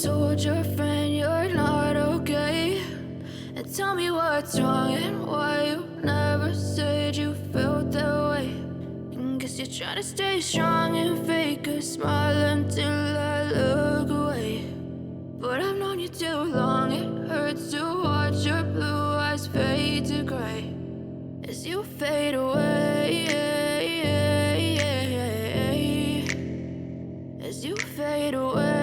told your friend you're not okay? And tell me what's wrong and why you never said you felt that way. And guess you're trying to stay strong and fake a smile until I look away. But I've known you too long, it hurts to watch your blue eyes fade to gray as you fade away, as you fade away.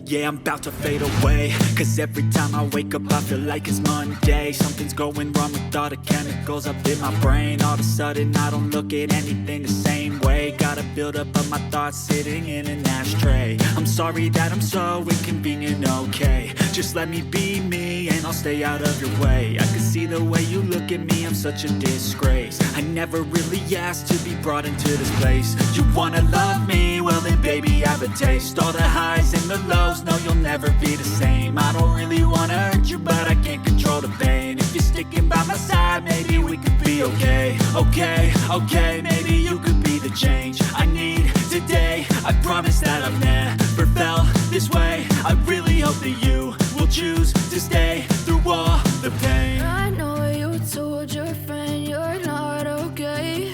Yeah, I'm about to fade away, cause every time I wake up I feel like it's Monday. Something's going wrong with all the chemicals up in my brain. All of a sudden I don't look at anything the same way. Gotta build up of my thoughts sitting in an ashtray. I'm sorry that I'm so inconvenient, okay? Just let me be me and I'll stay out of your way. I can see the way you look at me, I'm such a disgrace. I never really asked to be brought into this place. You wanna love me? Well then baby, have a taste. All the highs and the lows, no, you'll never be the same. I don't really wanna hurt you, but I can't control the pain. If you're sticking by my side, maybe we could be okay. Okay, maybe you could be the change I need today. I promise that I've never felt this way. I really hope that you will choose to stay through all the pain. I know you told your friend you're not okay.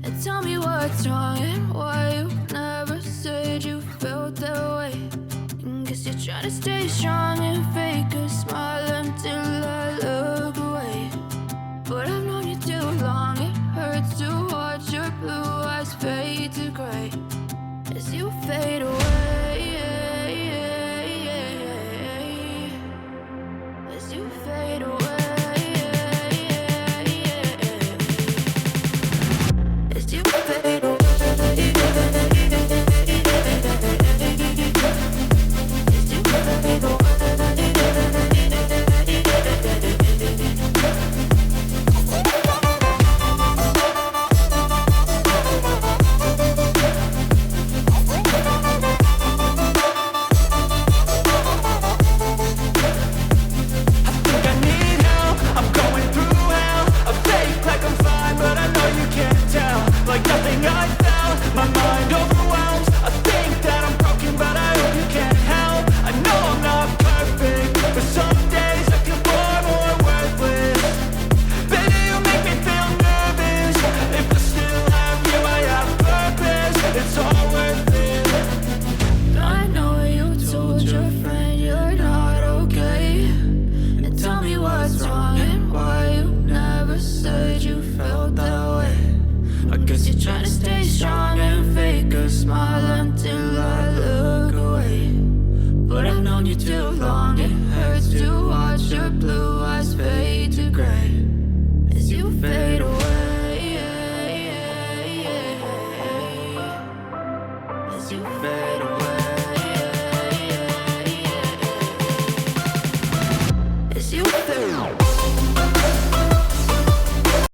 And tell me what's wrong and why you never said you felt that way. And guess you're trying to stay strong and fake a smile until I look away. But I've known you too long, it hurts to watch your blue eyes fade to gray as you fade away, as you fade away, as you fade away. Trying to stay strong and fake a smile until I look away. But I've known you too long.